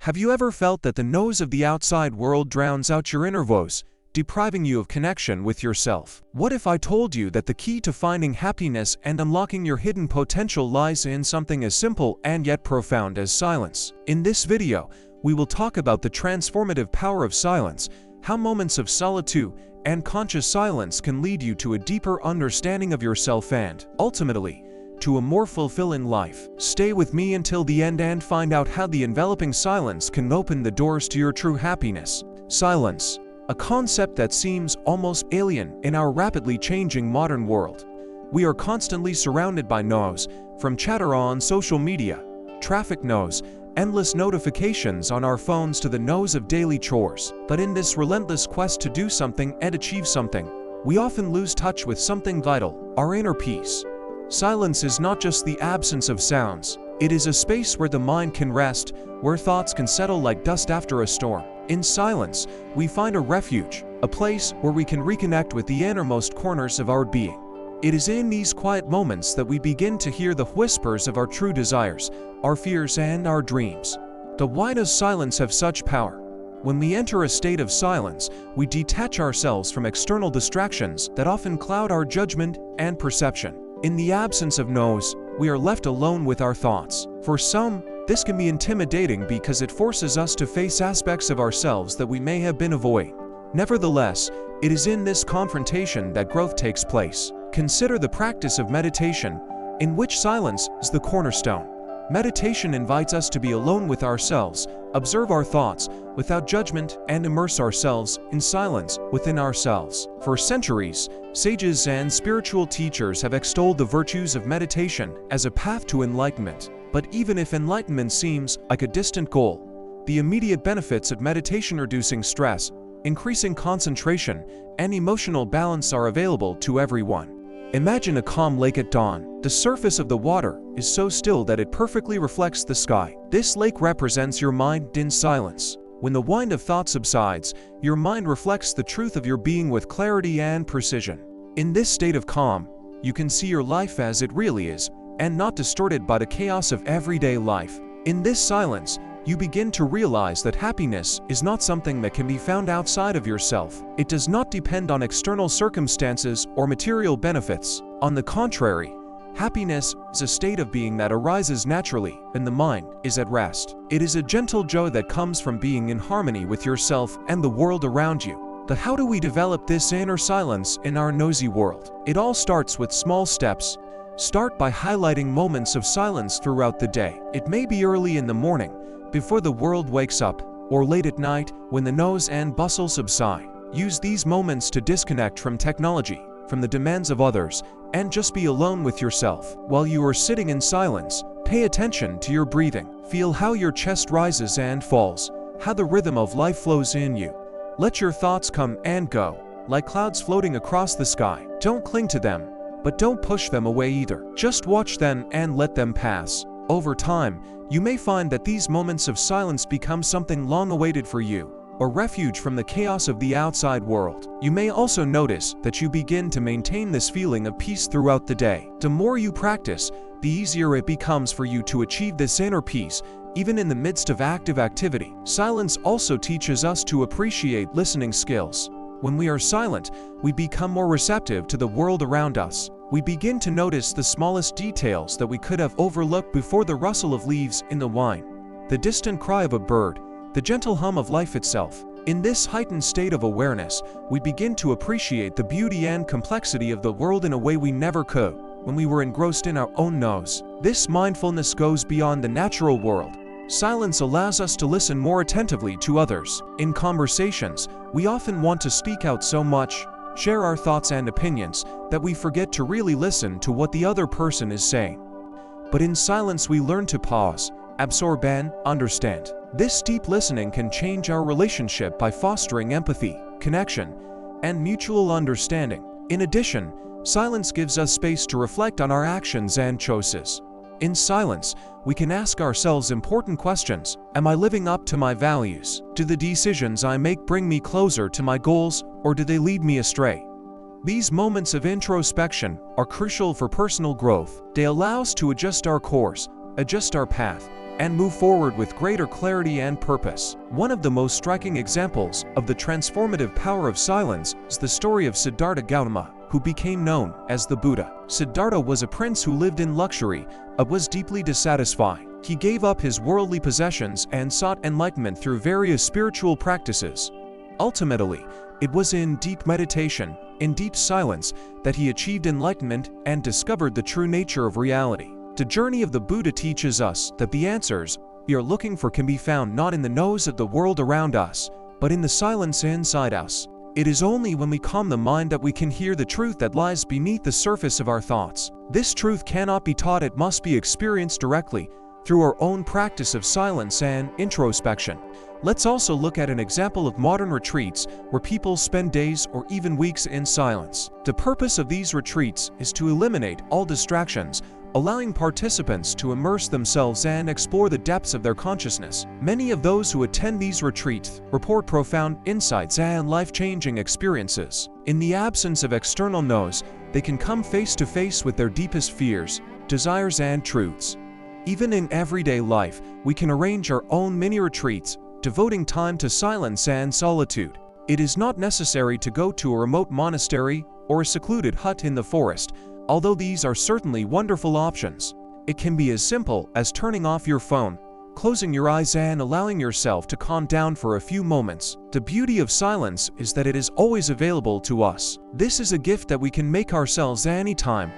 Have you ever felt that the noise of the outside world drowns out your inner voice, depriving you of connection with yourself? What if I told you that the key to finding happiness and unlocking your hidden potential lies in something as simple and yet profound as silence? In this video, we will talk about the transformative power of silence, how moments of solitude and conscious silence can lead you to a deeper understanding of yourself and, ultimately, to a more fulfilling life. Stay with me until the end and find out how the enveloping silence can open the doors to your true happiness. Silence, a concept that seems almost alien in our rapidly changing modern world. We are constantly surrounded by noise, from chatter on social media, traffic noise, endless notifications on our phones to the noise of daily chores. But in this relentless quest to do something and achieve something, we often lose touch with something vital, our inner peace. Silence is not just the absence of sounds. It is a space where the mind can rest, where thoughts can settle like dust after a storm. In silence, we find a refuge, a place where we can reconnect with the innermost corners of our being. It is in these quiet moments that we begin to hear the whispers of our true desires, our fears, and our dreams. But why does silence have such power? When we enter a state of silence, we detach ourselves from external distractions that often cloud our judgment and perception. In the absence of noise, we are left alone with our thoughts. For some, this can be intimidating because it forces us to face aspects of ourselves that we may have been avoiding. Nevertheless, it is in this confrontation that growth takes place. Consider the practice of meditation, in which silence is the cornerstone. Meditation invites us to be alone with ourselves, observe our thoughts without judgment, and immerse ourselves in silence within ourselves. For centuries, sages and spiritual teachers have extolled the virtues of meditation as a path to enlightenment. But even if enlightenment seems like a distant goal, the immediate benefits of meditation, reducing stress, increasing concentration, and emotional balance are available to everyone. Imagine a calm lake at dawn. The surface of the water is so still that it perfectly reflects the sky. This lake represents your mind in silence. When the wind of thought subsides, your mind reflects the truth of your being with clarity and precision. In this state of calm, you can see your life as it really is, and not distorted by the chaos of everyday life. In this silence, you begin to realize that happiness is not something that can be found outside of yourself. It does not depend on external circumstances or material benefits. On the contrary, happiness is a state of being that arises naturally when the mind is at rest. It is a gentle joy that comes from being in harmony with yourself and the world around you. But how do we develop this inner silence in our noisy world? It all starts with small steps. Start by highlighting moments of silence throughout the day. It may be early in the morning, before the world wakes up, or late at night when the noise and bustle subside. Use these moments to disconnect from technology, from the demands of others, and just be alone with yourself. While you are sitting in silence, pay attention to your breathing. Feel how your chest rises and falls, how the rhythm of life flows in you. Let your thoughts come and go, like clouds floating across the sky. Don't cling to them, but don't push them away either. Just watch them and let them pass. Over time, you may find that these moments of silence become something long awaited for you, a refuge from the chaos of the outside world. You may also notice that you begin to maintain this feeling of peace throughout the day. The more you practice, the easier it becomes for you to achieve this inner peace, even in the midst of active activity. Silence also teaches us to appreciate listening skills. When we are silent, we become more receptive to the world around us. We begin to notice the smallest details that we could have overlooked before: the rustle of leaves in the wind, the distant cry of a bird, the gentle hum of life itself. In this heightened state of awareness, we begin to appreciate the beauty and complexity of the world in a way we never could when we were engrossed in our own noise. This mindfulness goes beyond the natural world. Silence allows us to listen more attentively to others. In conversations, we often want to speak out so much, share our thoughts and opinions, that we forget to really listen to what the other person is saying. But in silence, we learn to pause, absorb, and understand. This deep listening can change our relationship by fostering empathy, connection, and mutual understanding. In addition, silence gives us space to reflect on our actions and choices. In silence, we can ask ourselves important questions. Am I living up to my values? Do the decisions I make bring me closer to my goals, or do they lead me astray? These moments of introspection are crucial for personal growth. They allow us to adjust our course, adjust our path, and move forward with greater clarity and purpose. One of the most striking examples of the transformative power of silence is the story of Siddhartha Gautama, who became known as the Buddha. Siddhartha was a prince who lived in luxury, but was deeply dissatisfied. He gave up his worldly possessions and sought enlightenment through various spiritual practices. Ultimately, it was in deep meditation, in deep silence, that he achieved enlightenment and discovered the true nature of reality. The journey of the Buddha teaches us that the answers we are looking for can be found not in the noise of the world around us, but in the silence inside us. It is only when we calm the mind that we can hear the truth that lies beneath the surface of our thoughts. This truth cannot be taught, it must be experienced directly through our own practice of silence and introspection. Let's also look at an example of modern retreats where people spend days or even weeks in silence. The purpose of these retreats is to eliminate all distractions, allowing participants to immerse themselves and explore the depths of their consciousness. Many of those who attend these retreats report profound insights and life-changing experiences. In the absence of external noise, they can come face to face with their deepest fears, desires, and truths. Even in everyday life, we can arrange our own mini-retreats, devoting time to silence and solitude. It is not necessary to go to a remote monastery or a secluded hut in the forest, although these are certainly wonderful options. It can be as simple as turning off your phone, closing your eyes and allowing yourself to calm down for a few moments. The beauty of silence is that it is always available to us. This is a gift that we can make ourselves anytime,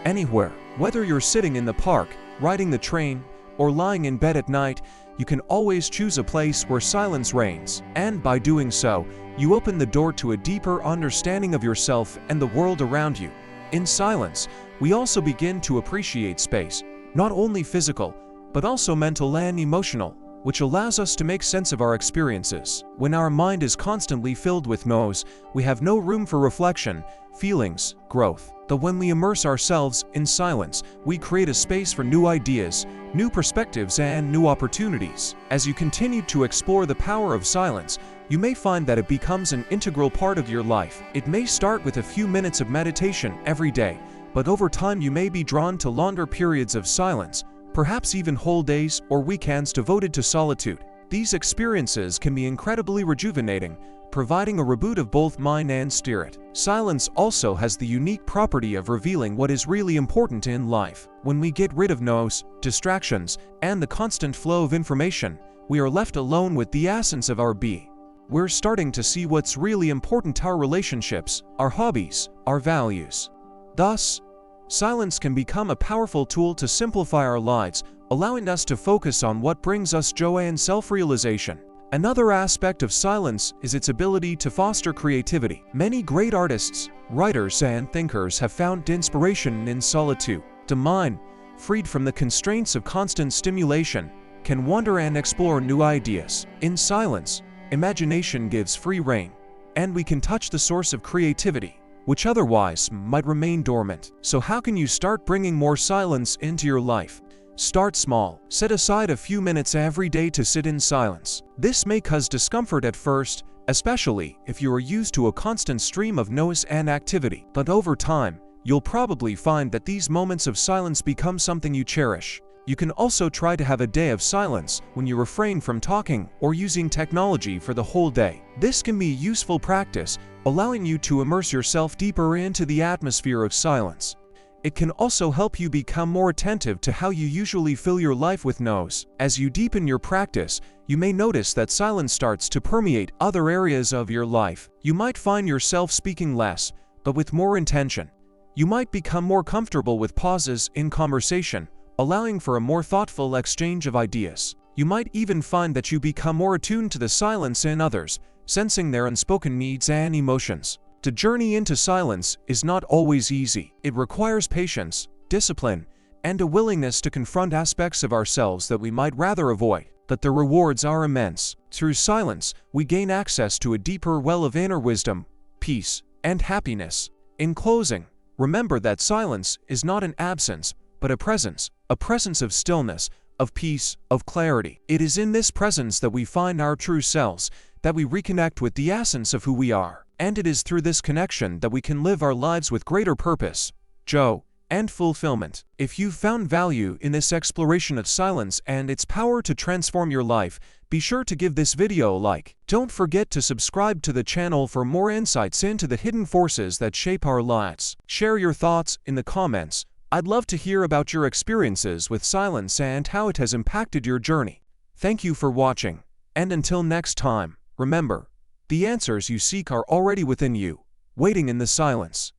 anywhere. Whether you're sitting in the park, riding the train, or lying in bed at night, you can always choose a place where silence reigns. And by doing so, you open the door to a deeper understanding of yourself and the world around you. In silence, we also begin to appreciate space, not only physical, but also mental and emotional, which allows us to make sense of our experiences. When our mind is constantly filled with noise, we have no room for reflection, feelings, growth. But when we immerse ourselves in silence, we create a space for new ideas, new perspectives, and new opportunities. As you continue to explore the power of silence, you may find that it becomes an integral part of your life. It may start with a few minutes of meditation every day, but over time you may be drawn to longer periods of silence, perhaps even whole days or weekends devoted to solitude. These experiences can be incredibly rejuvenating, providing a reboot of both mind and spirit. Silence also has the unique property of revealing what is really important in life. When we get rid of noise, distractions, and the constant flow of information, we are left alone with the essence of our being. We're starting to see what's really important to our relationships, our hobbies, our values. Thus, silence can become a powerful tool to simplify our lives, allowing us to focus on what brings us joy and self-realization. Another aspect of silence is its ability to foster creativity. Many great artists, writers, and thinkers have found inspiration in solitude. The mind, freed from the constraints of constant stimulation, can wander and explore new ideas. In silence, imagination gives free rein, and we can touch the source of creativity, which otherwise might remain dormant. So how can you start bringing more silence into your life? Start small. Set aside a few minutes every day to sit in silence. This may cause discomfort at first, especially if you are used to a constant stream of noise and activity. But over time, you'll probably find that these moments of silence become something you cherish. You can also try to have a day of silence when you refrain from talking or using technology for the whole day. This can be a useful practice, allowing you to immerse yourself deeper into the atmosphere of silence. It can also help you become more attentive to how you usually fill your life with noise. As you deepen your practice, you may notice that silence starts to permeate other areas of your life. You might find yourself speaking less, but with more intention. You might become more comfortable with pauses in conversation, allowing for a more thoughtful exchange of ideas. You might even find that you become more attuned to the silence in others, sensing their unspoken needs and emotions. The journey into silence is not always easy. It requires patience, discipline, and a willingness to confront aspects of ourselves that we might rather avoid. But the rewards are immense. Through silence, we gain access to a deeper well of inner wisdom, peace, and happiness. In closing, remember that silence is not an absence, but a presence of stillness, of peace, of clarity. It is in this presence that we find our true selves, that we reconnect with the essence of who we are. And it is through this connection that we can live our lives with greater purpose, joy, and fulfillment. If you've found value in this exploration of silence and its power to transform your life, be sure to give this video a like. Don't forget to subscribe to the channel for more insights into the hidden forces that shape our lives. Share your thoughts in the comments. I'd love to hear about your experiences with silence and how it has impacted your journey. Thank you for watching, and until next time, remember, the answers you seek are already within you, waiting in the silence.